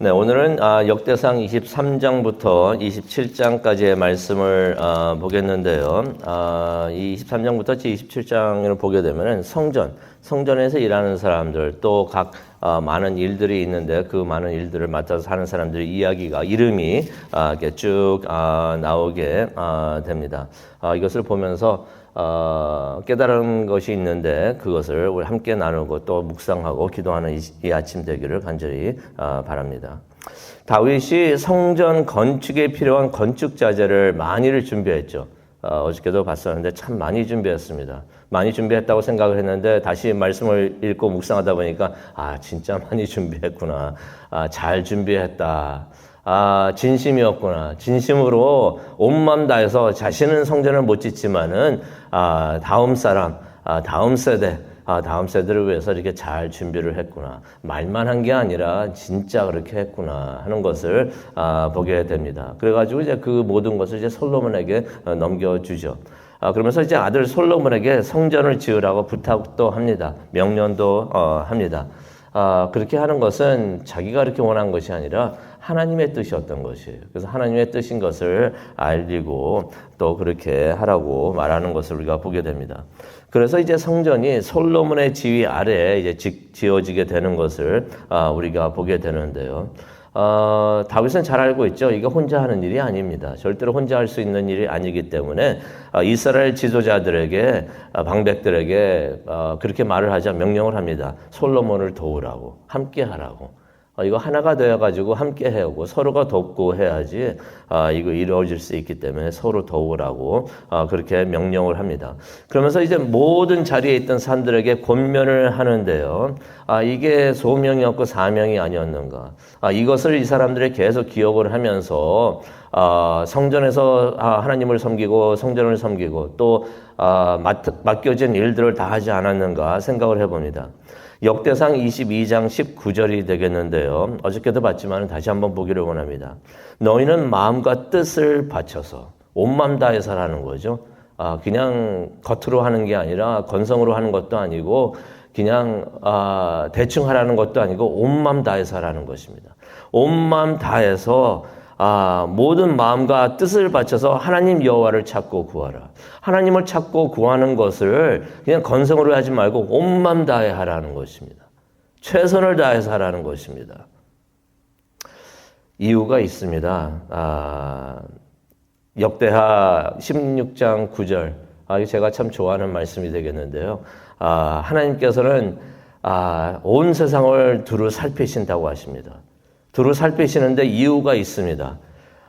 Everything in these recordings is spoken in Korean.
네, 오늘은 역대상 23장부터 27장까지의 말씀을 보겠는데요. 이 23장부터 27장을 보게 되면은 성전에서 일하는 사람들, 또 각 많은 일들이 있는데 그 많은 일들을 맡아서 하는 사람들의 이야기가 이름이 이렇게 쭉 나오게 됩니다. 이것을 보면서 깨달은 것이 있는데 그것을 우리 함께 나누고 또 묵상하고 기도하는 이 아침 되기를 간절히 바랍니다. 다윗이 성전 건축에 필요한 건축 자재를 많이를 준비했죠. 어저께도 봤었는데 참 많이 준비했습니다. 많이 준비했다고 생각을 했는데 다시 말씀을 읽고 묵상하다 보니까 진짜 많이 준비했구나. 잘 준비했다. 진심이었구나. 진심으로 온 마음 다해서 자신은 성전을 못 짓지만은 다음 사람, 다음 세대, 다음 세대를 위해서 이렇게 잘 준비를 했구나. 말만 한 게 아니라 진짜 그렇게 했구나 하는 것을 보게 됩니다. 그래가지고 이제 그 모든 것을 이제 솔로몬에게 넘겨주죠. 그러면서 이제 아들 솔로몬에게 성전을 지으라고 부탁도 합니다. 명령도 합니다. 그렇게 하는 것은 자기가 그렇게 원한 것이 아니라 하나님의 뜻이었던 것이에요. 그래서 하나님의 뜻인 것을 알리고 또 그렇게 하라고 말하는 것을 우리가 보게 됩니다. 그래서 이제 성전이 솔로몬의 지휘 아래에 이제 지어지게 되는 것을 우리가 보게 되는데요. 다윗은 잘 알고 있죠. 이게 혼자 하는 일이 아닙니다. 절대로 혼자 할 수 있는 일이 아니기 때문에 이스라엘 지도자들에게 방백들에게 그렇게 말을 하자 명령을 합니다. 솔로몬을 도우라고, 함께 하라고. 이거 하나가 되어가지고 함께 해오고 서로가 돕고 해야지 이거 이루어질 수 있기 때문에 서로 도우라고 그렇게 명령을 합니다. 그러면서 이제 모든 자리에 있던 사람들에게 권면을 하는데요. 이게 소명이었고 사명이 아니었는가. 이것을 이 사람들이 계속 기억을 하면서 성전에서 하나님을 섬기고 성전을 섬기고 또 맡겨진 일들을 다 하지 않았는가 생각을 해봅니다. 역대상 22장 19절이 되겠는데요. 어저께도 봤지만 다시 한번 보기를 원합니다. 너희는 마음과 뜻을 바쳐서 온 마음 다해서 하는 거죠. 그냥 겉으로 하는 게 아니라 건성으로 하는 것도 아니고 그냥 대충 하라는 것도 아니고 온 마음 다해서 하라는 것입니다. 온 마음 다해서 모든 마음과 뜻을 바쳐서 하나님 여호와를 찾고 구하라. 하나님을 찾고 구하는 것을 그냥 건성으로 하지 말고 온 마음 다해 하라는 것입니다. 최선을 다해서 하라는 것입니다. 이유가 있습니다. 역대하 16장 9절. 제가 참 좋아하는 말씀이 되겠는데요. 하나님께서는 온 세상을 두루 살피신다고 하십니다. 두루 살피시는데 이유가 있습니다.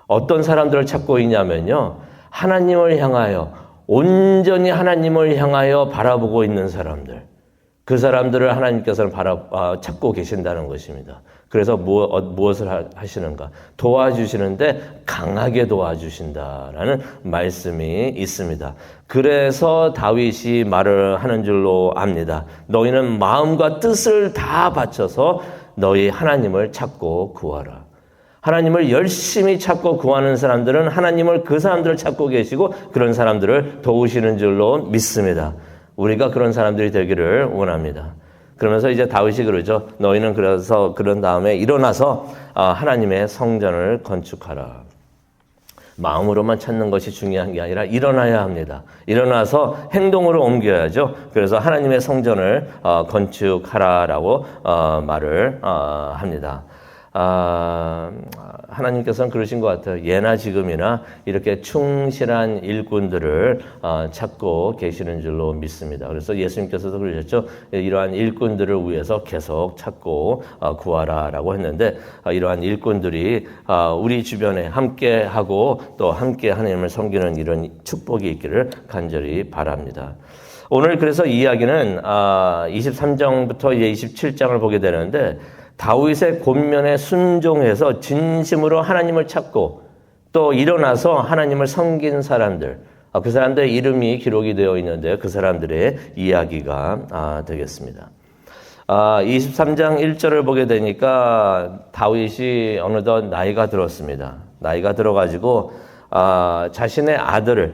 어떤 사람들을 찾고 있냐면요. 하나님을 향하여 온전히 하나님을 향하여 바라보고 있는 사람들. 그 사람들을 하나님께서는 찾고 계신다는 것입니다. 그래서 무엇을 하시는가? 도와주시는데 강하게 도와주신다라는 말씀이 있습니다. 그래서 다윗이 말을 하는 줄로 압니다. 너희는 마음과 뜻을 다 바쳐서 너희 하나님을 찾고 구하라. 하나님을 열심히 찾고 구하는 사람들은 하나님을 그 사람들을 찾고 계시고 그런 사람들을 도우시는 줄로 믿습니다. 우리가 그런 사람들이 되기를 원합니다. 그러면서 이제 다윗이 그러죠. 너희는 그래서 그런 다음에 일어나서 하나님의 성전을 건축하라. 마음으로만 찾는 것이 중요한 게 아니라 일어나야 합니다. 일어나서 행동으로 옮겨야죠. 그래서 하나님의 성전을 건축하라라고 말을 합니다. 하나님께서는 그러신 것 같아요. 예나 지금이나 이렇게 충실한 일꾼들을 찾고 계시는 줄로 믿습니다. 그래서 예수님께서도 그러셨죠. 이러한 일꾼들을 위해서 계속 찾고 구하라라고 했는데 이러한 일꾼들이 우리 주변에 함께하고 또 함께 하나님을 섬기는 이런 축복이 있기를 간절히 바랍니다. 오늘 그래서 이야기는 23장부터 이제 27장을 보게 되는데 다윗의 권면에 순종해서 진심으로 하나님을 찾고 또 일어나서 하나님을 섬긴 사람들, 그 사람들의 이름이 기록이 되어 있는데 그 사람들의 이야기가 되겠습니다. 23장 1절을 보게 되니까 다윗이 어느덧 나이가 들었습니다. 나이가 들어가지고 자신의 아들을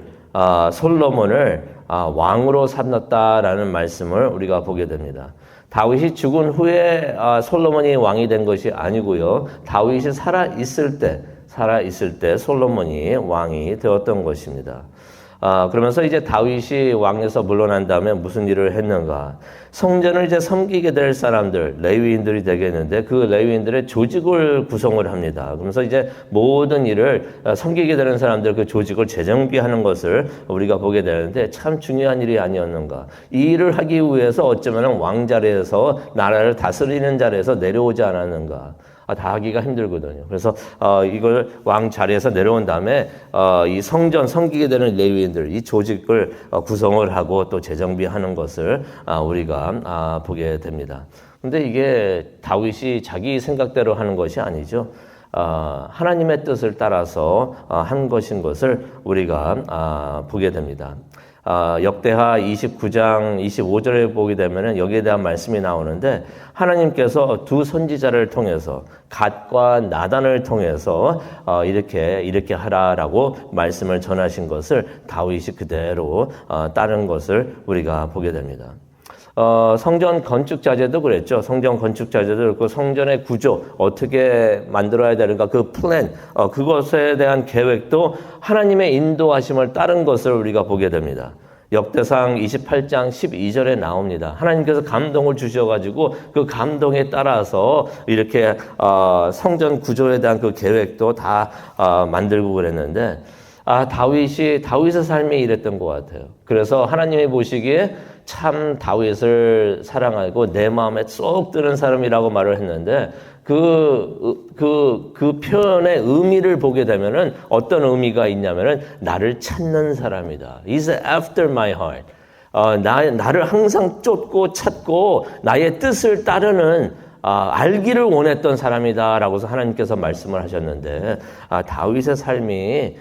솔로몬을 왕으로 삼았다라는 말씀을 우리가 보게 됩니다. 다윗이 죽은 후에 솔로몬이 왕이 된 것이 아니고요. 다윗이 살아있을 때 솔로몬이 왕이 되었던 것입니다. 그러면서 이제 다윗이 왕에서 물러난 다음에 무슨 일을 했는가? 성전을 이제 섬기게 될 사람들, 레위인들이 되겠는데 그 레위인들의 조직을 구성을 합니다. 그러면서 이제 모든 일을 섬기게 되는 사람들 그 조직을 재정비하는 것을 우리가 보게 되는데 참 중요한 일이 아니었는가? 이 일을 하기 위해서 어쩌면 왕 자리에서 나라를 다스리는 자리에서 내려오지 않았는가? 다 하기가 힘들거든요. 그래서 이걸 왕 자리에서 내려온 다음에 이 성전 섬기게 되는 레위인들 이 조직을 구성을 하고 또 재정비하는 것을 우리가 보게 됩니다. 근데 이게 다윗이 자기 생각대로 하는 것이 아니죠. 하나님의 뜻을 따라서 한 것인 것을 우리가 보게 됩니다. 역대하 29장 25절에 보게 되면 여기에 대한 말씀이 나오는데 하나님께서 두 선지자를 통해서 갓과 나단을 통해서 이렇게 하라라고 말씀을 전하신 것을 다윗이 그대로 따른 것을 우리가 보게 됩니다. 성전 건축 자재도 그랬죠. 성전 건축 자재도 그렇고 성전의 구조 어떻게 만들어야 되는가 그 플랜 그것에 대한 계획도 하나님의 인도하심을 따른 것을 우리가 보게 됩니다. 역대상 28장 12절에 나옵니다. 하나님께서 감동을 주셔가지고 그 감동에 따라서 이렇게 성전 구조에 대한 그 계획도 다 만들고 그랬는데 다윗의 삶이 이랬던 것 같아요. 그래서 하나님이 보시기에 참 다윗을 사랑하고 내 마음에 쏙 드는 사람이라고 말을 했는데 그 표현의 의미를 보게 되면은 어떤 의미가 있냐면은 나를 찾는 사람이다. He's after my heart. 나를 항상 쫓고 찾고 나의 뜻을 따르는 알기를 원했던 사람이다라고서 하나님께서 말씀을 하셨는데 다윗의 삶이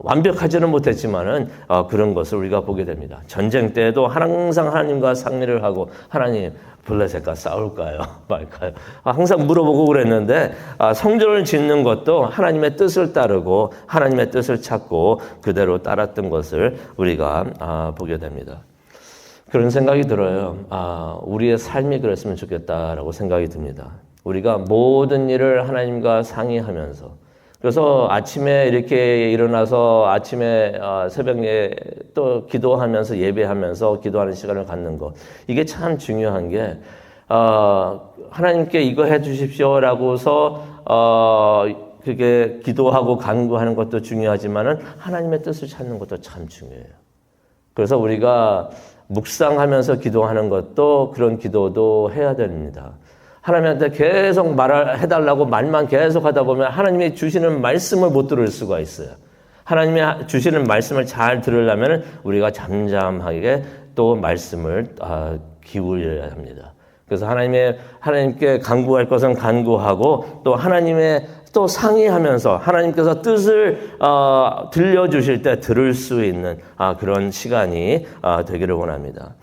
완벽하지는 못했지만은 그런 것을 우리가 보게 됩니다. 전쟁 때에도 항상 하나님과 상의를 하고 하나님 블레셋과 싸울까요? 말까요? 항상 물어보고 그랬는데 성전을 짓는 것도 하나님의 뜻을 따르고 하나님의 뜻을 찾고 그대로 따랐던 것을 우리가 보게 됩니다. 그런 생각이 들어요. 우리의 삶이 그랬으면 좋겠다라고 생각이 듭니다. 우리가 모든 일을 하나님과 상의하면서 그래서 아침에 이렇게 일어나서 아침에 새벽에 또 기도하면서 예배하면서 기도하는 시간을 갖는 것 이게 참 중요한 게 하나님께 이거 해 주십시오라고서 그게 기도하고 간구하는 것도 중요하지만은 하나님의 뜻을 찾는 것도 참 중요해요. 그래서 우리가 묵상하면서 기도하는 것도 그런 기도도 해야 됩니다. 하나님한테 계속 말을 해달라고 말만 계속 하다 보면 하나님이 주시는 말씀을 못 들을 수가 있어요. 하나님이 주시는 말씀을 잘 들으려면 우리가 잠잠하게 또 말씀을 기울여야 합니다. 그래서 하나님께 간구할 것은 간구하고 또 하나님의 또 상의하면서 하나님께서 뜻을 들려주실 때 들을 수 있는 그런 시간이 되기를 원합니다.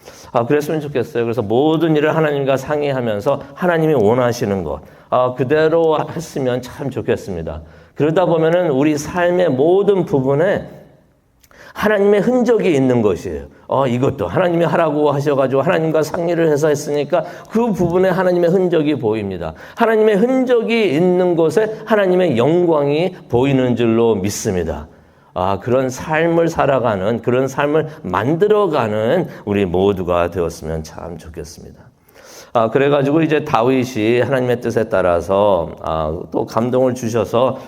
그랬으면 좋겠어요. 그래서 모든 일을 하나님과 상의하면서 하나님이 원하시는 것 그대로 했으면 참 좋겠습니다. 그러다 보면은 우리 삶의 모든 부분에 하나님의 흔적이 있는 것이에요. 이것도 하나님이 하라고 하셔가지고 하나님과 상의를 해서 했으니까 그 부분에 하나님의 흔적이 보입니다. 하나님의 흔적이 있는 곳에 하나님의 영광이 보이는 줄로 믿습니다. 그런 삶을 살아가는, 그런 삶을 만들어가는 우리 모두가 되었으면 참 좋겠습니다. 그래가지고 이제 다윗이 하나님의 뜻에 따라서 또 감동을 주셔서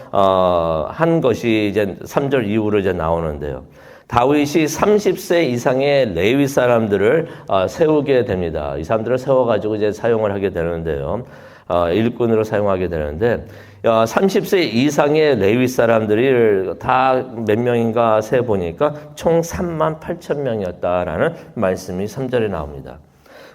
한 것이 이제 3절 이후로 이제 나오는데요. 다윗이 30세 이상의 레위 사람들을 세우게 됩니다. 이 사람들을 세워가지고 이제 사용을 하게 되는데요. 일꾼으로 사용하게 되는데 30세 이상의 레위 사람들이 다 몇 명인가 세 보니까 총 3만 8천 명이었다라는 말씀이 3절에 나옵니다.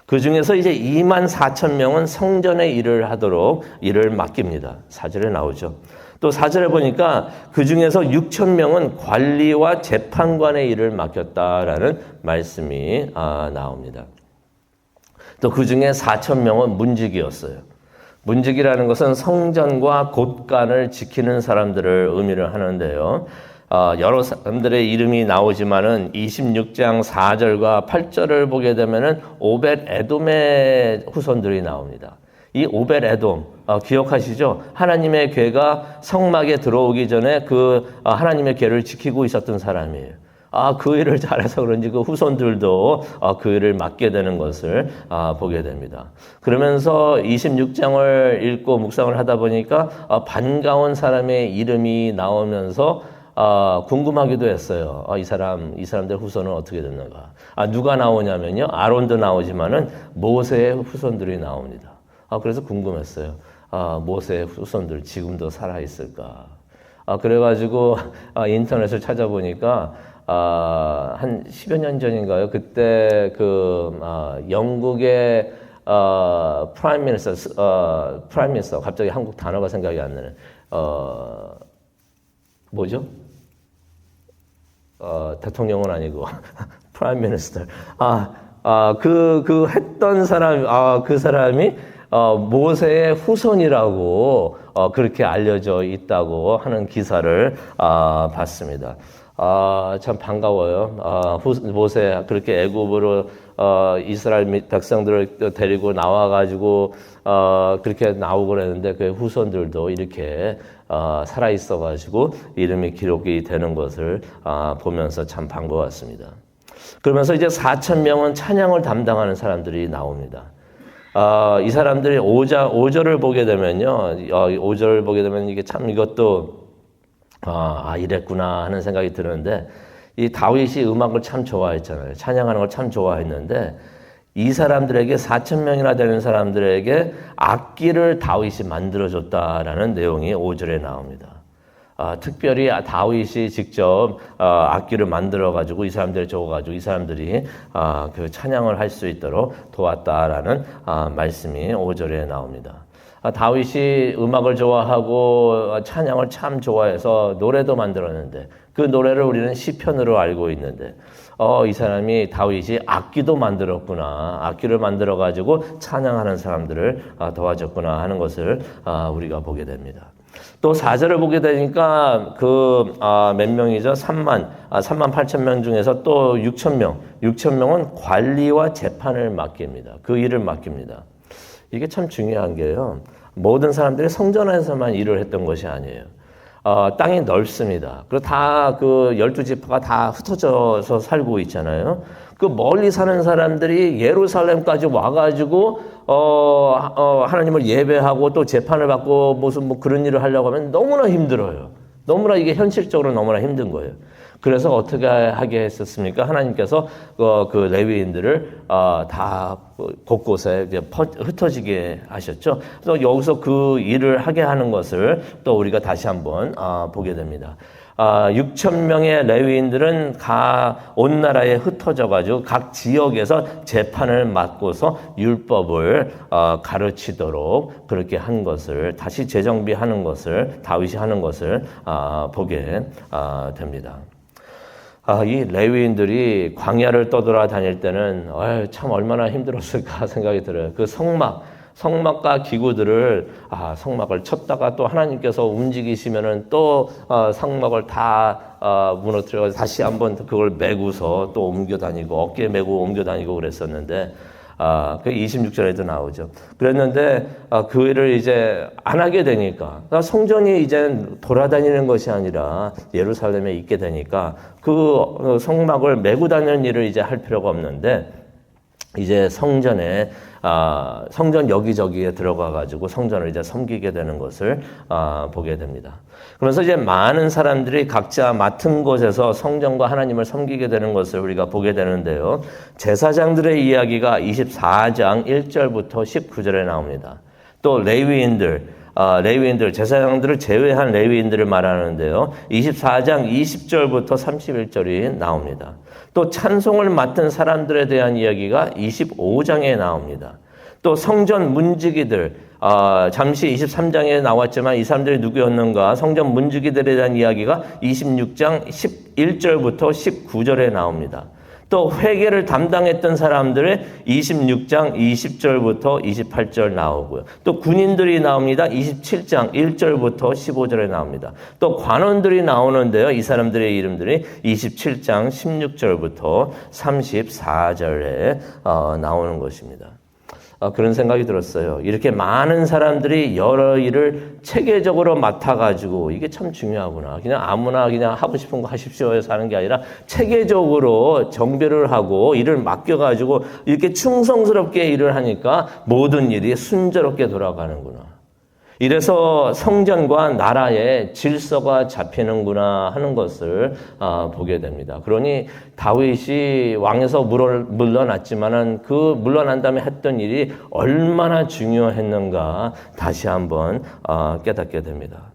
그 중에서 이제 2만 4천 명은 성전의 일을 하도록 일을 맡깁니다. 4절에 나오죠. 또 4절에 보니까 그 중에서 6천 명은 관리와 재판관의 일을 맡겼다라는 말씀이 나옵니다. 또 그 중에 4천 명은 문지기였어요. 문지기라는 것은 성전과 곳간을 지키는 사람들을 의미를 하는데요. 여러 사람들의 이름이 나오지만은 26장 4절과 8절을 보게 되면은 오벳 에돔의 후손들이 나옵니다. 이 오벳 에돔 기억하시죠? 하나님의 궤가 성막에 들어오기 전에 그 하나님의 궤를 지키고 있었던 사람이에요. 그 일을 잘해서 그런지 그 후손들도 그 일을 맡게 되는 것을 보게 됩니다. 그러면서 26장을 읽고 묵상을 하다 보니까 반가운 사람의 이름이 나오면서 궁금하기도 했어요. 이 사람들 후손은 어떻게 됐는가? 누가 나오냐면요. 아론도 나오지만은 모세의 후손들이 나옵니다. 그래서 궁금했어요. 모세의 후손들 지금도 살아있을까? 그래가지고 인터넷을 찾아보니까 한 10여 년 전인가요? 그때 영국의 프라임 미니스터 갑자기 한국 단어가 생각이 안 나네. 뭐죠? 대통령은 아니고 프라임 미니스터. 그 했던 사람, 그 사람이 모세의 후손이라고 그렇게 알려져 있다고 하는 기사를 봤습니다. 참 반가워요. 모세 그렇게 애굽으로 이스라엘 백성들을 데리고 나와가지고 그렇게 나오고 그랬는데 그 후손들도 이렇게 살아 있어가지고 이름이 기록이 되는 것을 보면서 참 반가웠습니다. 그러면서 이제 4,000명은 찬양을 담당하는 사람들이 나옵니다. 이 사람들이 5절을 보게 되면요, 5절을 보게 되면 이게 참 이것도 이랬구나 하는 생각이 드는데, 이 다윗이 음악을 참 좋아했잖아요. 찬양하는 걸 참 좋아했는데, 이 사람들에게 4,000명이나 되는 사람들에게 악기를 다윗이 만들어줬다라는 내용이 5절에 나옵니다. 특별히 다윗이 직접 악기를 만들어가지고 이 사람들이 줘가지고 이 사람들이 그 찬양을 할 수 있도록 도왔다라는 말씀이 5절에 나옵니다. 다윗이 음악을 좋아하고 찬양을 참 좋아해서 노래도 만들었는데 그 노래를 우리는 시편으로 알고 있는데 이 사람이 다윗이 악기도 만들었구나. 악기를 만들어 가지고 찬양하는 사람들을 도와줬구나 하는 것을 우리가 보게 됩니다. 또 4절을 보게 되니까 몇 명이죠? 3만 8천 명 중에서 또 6,000명은 관리와 재판을 맡깁니다. 그 일을 맡깁니다. 이게 참 중요한 게요. 모든 사람들이 성전 안에서만 일을 했던 것이 아니에요. 땅이 넓습니다. 그리고 다 12지파가 다 흩어져서 살고 있잖아요. 그 멀리 사는 사람들이 예루살렘까지 와가지고, 하나님을 예배하고 또 재판을 받고 무슨 그런 일을 하려고 하면 너무나 힘들어요. 너무나 이게 현실적으로 너무나 힘든 거예요. 그래서 어떻게 하게 했었습니까? 하나님께서 그 레위인들을 다 곳곳에 이제 흩어지게 하셨죠. 그래서 여기서 그 일을 하게 하는 것을 또 우리가 다시 한번 보게 됩니다. 6,000명의 레위인들은 온 나라에 흩어져가지고 각 지역에서 재판을 맡고서 율법을 가르치도록 그렇게 한 것을 다시 재정비하는 것을 다윗이 하는 것을 보게 됩니다. 이 레위인들이 광야를 떠돌아다닐 때는 참 얼마나 힘들었을까 생각이 들어요. 그 성막과 기구들을 성막을 쳤다가 또 하나님께서 움직이시면은 또 성막을 다 무너뜨려 다시 한번 그걸 메고서 또 옮겨 다니고 어깨에 메고 옮겨 다니고 그랬었는데 그 26절에도 나오죠. 그랬는데 그 일을 이제 안 하게 되니까 성전이 이제 돌아다니는 것이 아니라 예루살렘에 있게 되니까 그 성막을 메고 다니는 일을 이제 할 필요가 없는데 이제 성전 여기저기에 들어가가지고 성전을 이제 섬기게 되는 것을 보게 됩니다. 그러면서 이제 많은 사람들이 각자 맡은 곳에서 성전과 하나님을 섬기게 되는 것을 우리가 보게 되는데요. 제사장들의 이야기가 24장 1절부터 19절에 나옵니다. 또 레위인들, 제사장들을 제외한 레위인들을 말하는데요. 24장 20절부터 31절이 나옵니다. 또 찬송을 맡은 사람들에 대한 이야기가 25장에 나옵니다. 또 성전 문지기들, 잠시 23장에 나왔지만 이 사람들이 누구였는가? 성전 문지기들에 대한 이야기가 26장 11절부터 19절에 나옵니다. 또 회개를 담당했던 사람들의 26장 20절부터 28절 나오고요. 또 군인들이 나옵니다. 27장 1절부터 15절에 나옵니다. 또 관원들이 나오는데요. 이 사람들의 이름들이 27장 16절부터 34절에 나오는 것입니다. 그런 생각이 들었어요. 이렇게 많은 사람들이 여러 일을 체계적으로 맡아가지고 이게 참 중요하구나. 그냥 아무나 그냥 하고 싶은 거 하십시오 해서 하는 게 아니라 체계적으로 정비를 하고 일을 맡겨가지고 이렇게 충성스럽게 일을 하니까 모든 일이 순조롭게 돌아가는구나. 이래서 성전과 나라의 질서가 잡히는구나 하는 것을 보게 됩니다. 그러니 다윗이 왕에서 물러났지만은 그 물러난 다음에 했던 일이 얼마나 중요했는가 다시 한번 깨닫게 됩니다.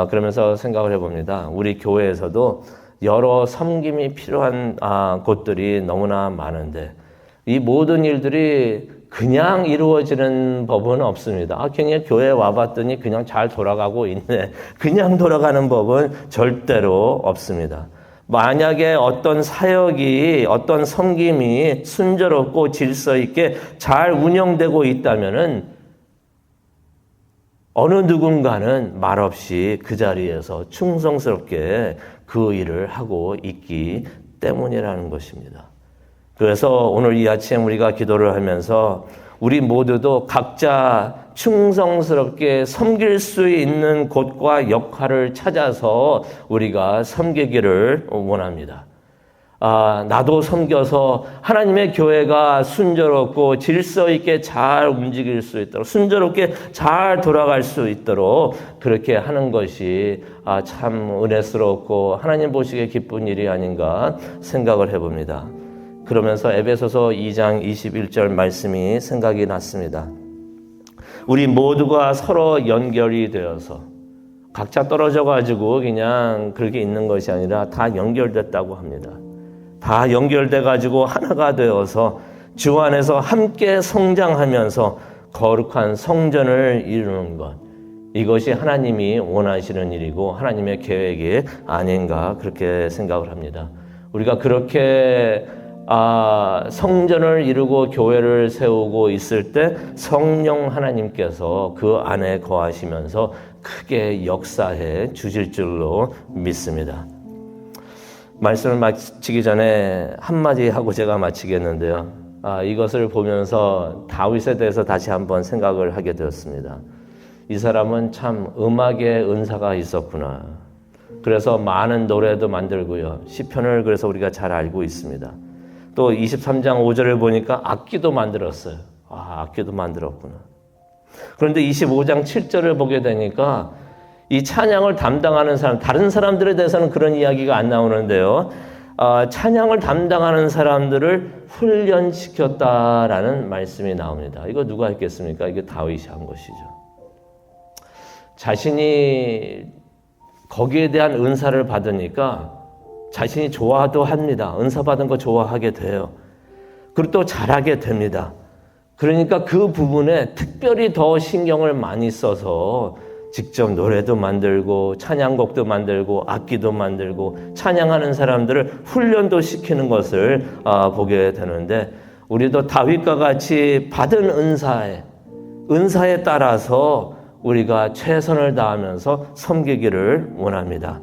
그러면서 생각을 해봅니다. 우리 교회에서도 여러 섬김이 필요한 곳들이 너무나 많은데 이 모든 일들이 그냥 이루어지는 법은 없습니다. 그냥 교회 와봤더니 그냥 잘 돌아가고 있네. 그냥 돌아가는 법은 절대로 없습니다. 만약에 어떤 사역이, 어떤 섬김이 순조롭고 질서 있게 잘 운영되고 있다면은 어느 누군가는 말없이 그 자리에서 충성스럽게 그 일을 하고 있기 때문이라는 것입니다. 그래서 오늘 이 아침 우리가 기도를 하면서 우리 모두도 각자 충성스럽게 섬길 수 있는 곳과 역할을 찾아서 우리가 섬기기를 원합니다. 나도 섬겨서 하나님의 교회가 순조롭고 질서 있게 잘 움직일 수 있도록 순조롭게 잘 돌아갈 수 있도록 그렇게 하는 것이 참 은혜스럽고 하나님 보시기에 기쁜 일이 아닌가 생각을 해봅니다. 그러면서 에베소서 2장 21절 말씀이 생각이 났습니다. 우리 모두가 서로 연결이 되어서 각자 떨어져 가지고 그냥 그렇게 있는 것이 아니라 다 연결됐다고 합니다. 다 연결돼 가지고 하나가 되어서 주 안에서 함께 성장하면서 거룩한 성전을 이루는 것. 이것이 하나님이 원하시는 일이고 하나님의 계획이 아닌가 그렇게 생각을 합니다. 우리가 그렇게 성전을 이루고 교회를 세우고 있을 때 성령 하나님께서 그 안에 거하시면서 크게 역사해 주실 줄로 믿습니다. 말씀을 마치기 전에 한마디 하고 제가 마치겠는데요. 이것을 보면서 다윗에 대해서 다시 한번 생각을 하게 되었습니다. 이 사람은 참 음악의 은사가 있었구나. 그래서 많은 노래도 만들고요. 시편을 그래서 우리가 잘 알고 있습니다. 또 23장 5절을 보니까 악기도 만들었어요. 악기도 만들었구나. 그런데 25장 7절을 보게 되니까 이 찬양을 담당하는 사람, 다른 사람들에 대해서는 그런 이야기가 안 나오는데요. 찬양을 담당하는 사람들을 훈련시켰다라는 말씀이 나옵니다. 이거 누가 했겠습니까? 이게 다윗이 한 것이죠. 자신이 거기에 대한 은사를 받으니까 자신이 좋아도 합니다. 은사 받은 거 좋아하게 돼요. 그리고 또 잘하게 됩니다. 그러니까 그 부분에 특별히 더 신경을 많이 써서 직접 노래도 만들고 찬양곡도 만들고 악기도 만들고 찬양하는 사람들을 훈련도 시키는 것을 보게 되는데 우리도 다윗과 같이 받은 은사에 따라서 우리가 최선을 다하면서 섬기기를 원합니다.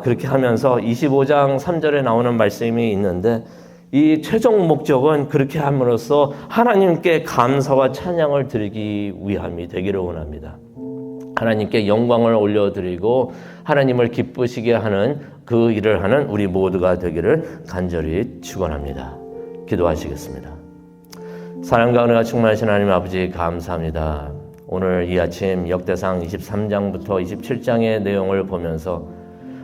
그렇게 하면서 25장 3절에 나오는 말씀이 있는데 이 최종 목적은 그렇게 함으로써 하나님께 감사와 찬양을 드리기 위함이 되기를 원합니다. 하나님께 영광을 올려드리고 하나님을 기쁘시게 하는 그 일을 하는 우리 모두가 되기를 간절히 축원합니다. 기도하시겠습니다. 사랑과 은혜가 충만하신 하나님 아버지 감사합니다. 오늘 이 아침 역대상 23장부터 27장의 내용을 보면서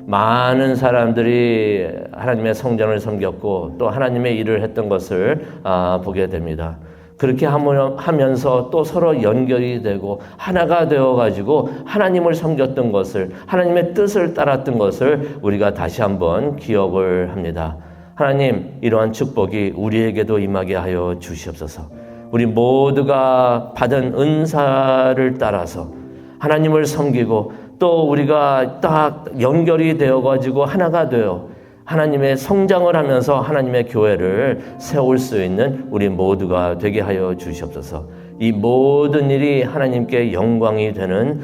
많은 사람들이 하나님의 성전을 섬겼고 또 하나님의 일을 했던 것을 보게 됩니다. 그렇게 하면서 또 서로 연결이 되고 하나가 되어가지고 하나님을 섬겼던 것을 하나님의 뜻을 따랐던 것을 우리가 다시 한번 기억을 합니다. 하나님 이러한 축복이 우리에게도 임하게 하여 주시옵소서. 우리 모두가 받은 은사를 따라서 하나님을 섬기고 또 우리가 딱 연결이 되어가지고 하나가 되어 하나님의 성장을 하면서 하나님의 교회를 세울 수 있는 우리 모두가 되게 하여 주시옵소서. 이 모든 일이 하나님께 영광이 되는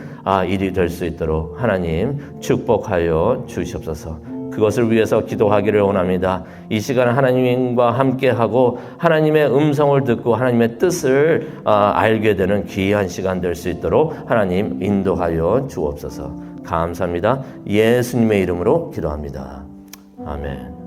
일이 될 수 있도록 하나님 축복하여 주시옵소서. 그것을 위해서 기도하기를 원합니다. 이 시간 하나님과 함께하고 하나님의 음성을 듣고 하나님의 뜻을 알게 되는 귀한 시간 될 수 있도록 하나님 인도하여 주옵소서. 감사합니다. 예수님의 이름으로 기도합니다. 아멘.